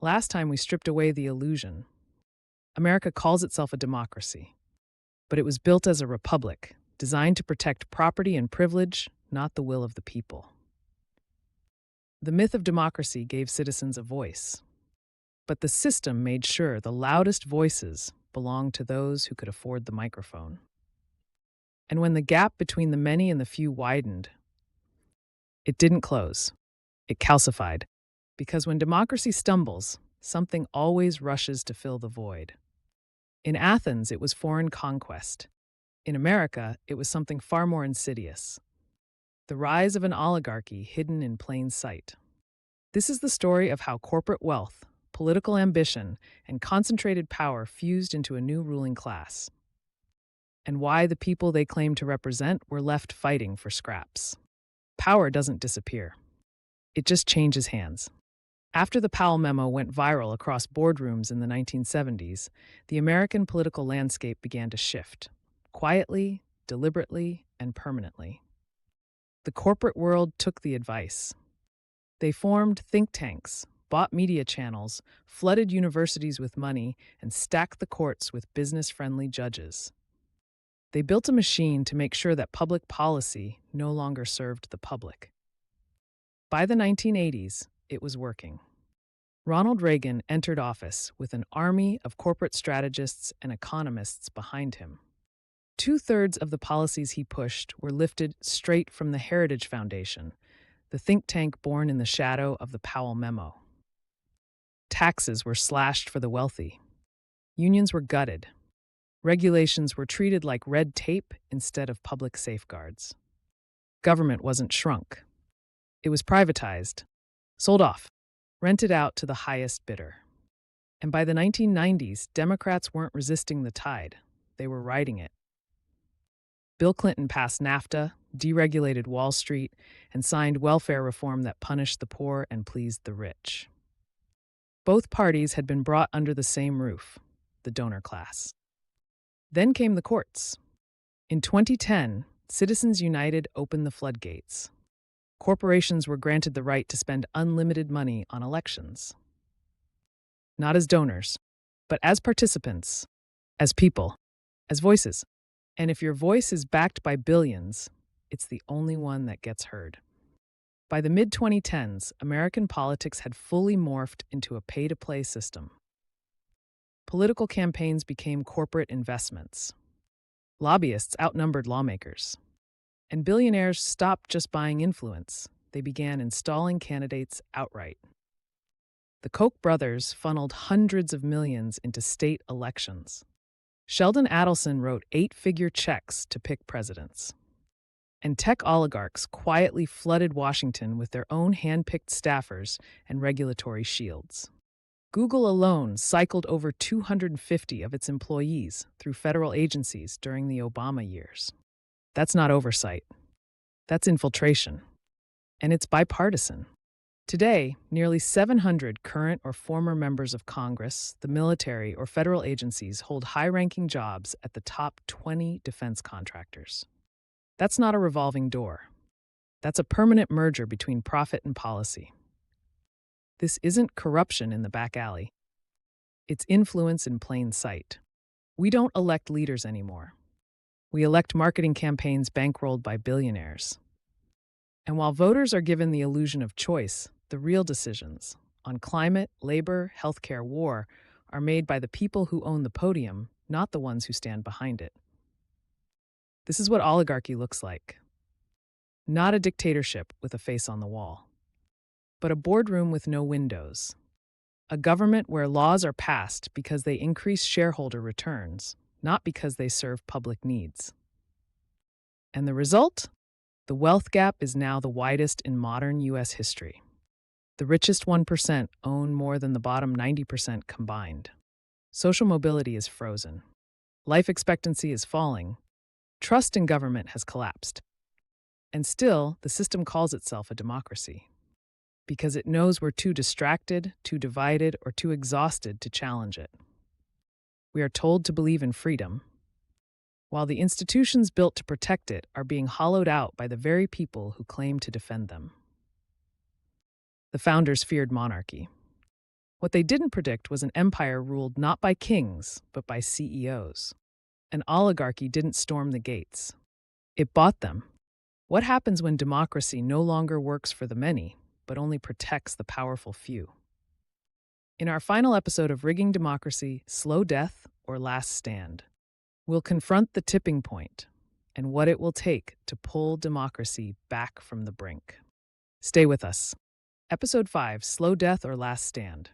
Last time we stripped away the illusion. America calls itself a democracy, but it was built as a republic, designed to protect property and privilege, not the will of the people. The myth of democracy gave citizens a voice, but the system made sure the loudest voices belonged to those who could afford the microphone. And when the gap between the many and the few widened, it didn't close, it calcified. Because when democracy stumbles, something always rushes to fill the void. In Athens, it was foreign conquest. In America, it was something far more insidious: the rise of an oligarchy hidden in plain sight. This is the story of how corporate wealth, political ambition, and concentrated power fused into a new ruling class, and why the people they claim to represent were left fighting for scraps. Power doesn't disappear. It just changes hands. After the Powell Memo went viral across boardrooms in the 1970s, the American political landscape began to shift, quietly, deliberately, and permanently. The corporate world took the advice. They formed think tanks, bought media channels, flooded universities with money, and stacked the courts with business-friendly judges. They built a machine to make sure that public policy no longer served the public. By the 1980s, it was working. Ronald Reagan entered office with an army of corporate strategists and economists behind him. Two-thirds of the policies he pushed were lifted straight from the Heritage Foundation, the think tank born in the shadow of the Powell Memo. Taxes were slashed for the wealthy. Unions were gutted. Regulations were treated like red tape instead of public safeguards. Government wasn't shrunk. It was privatized, sold off, rented out to the highest bidder. And by the 1990s, Democrats weren't resisting the tide. They were riding it. Bill Clinton passed NAFTA, deregulated Wall Street, and signed welfare reform that punished the poor and pleased the rich. Both parties had been brought under the same roof, the donor class. Then came the courts. In 2010, Citizens United opened the floodgates. Corporations were granted the right to spend unlimited money on elections. Not as donors, but as participants, as people, as voices. And if your voice is backed by billions, it's the only one that gets heard. By the mid-2010s, American politics had fully morphed into a pay-to-play system. Political campaigns became corporate investments. Lobbyists outnumbered lawmakers. And billionaires stopped just buying influence. They began installing candidates outright. The Koch brothers funneled hundreds of millions into state elections. Sheldon Adelson wrote 8-figure checks to pick presidents. And tech oligarchs quietly flooded Washington with their own hand-picked staffers and regulatory shields. Google alone cycled over 250 of its employees through federal agencies during the Obama years. That's not oversight. That's infiltration. And it's bipartisan. Today, nearly 700 current or former members of Congress, the military, or federal agencies hold high-ranking jobs at the top 20 defense contractors. That's not a revolving door. That's a permanent merger between profit and policy. This isn't corruption in the back alley. It's influence in plain sight. We don't elect leaders anymore. We elect marketing campaigns bankrolled by billionaires. And while voters are given the illusion of choice, the real decisions on climate, labor, healthcare, war are made by the people who own the podium, not the ones who stand behind it. This is what oligarchy looks like. Not a dictatorship with a face on the wall, but a boardroom with no windows. A government where laws are passed because they increase shareholder returns, not because they serve public needs. And the result? The wealth gap is now the widest in modern U.S. history. The richest 1% own more than the bottom 90% combined. Social mobility is frozen. Life expectancy is falling. Trust in government has collapsed. And still, the system calls itself a democracy, because it knows we're too distracted, too divided, or too exhausted to challenge it. We are told to believe in freedom, while the institutions built to protect it are being hollowed out by the very people who claim to defend them. The founders feared monarchy. What they didn't predict was an empire ruled not by kings, but by CEOs. An oligarchy didn't storm the gates. It bought them. What happens when democracy no longer works for the many, but only protects the powerful few? In our final episode of Rigging Democracy, Slow Death or Last Stand, we'll confront the tipping point and what it will take to pull democracy back from the brink. Stay with us. Episode 5, Slow Death or Last Stand.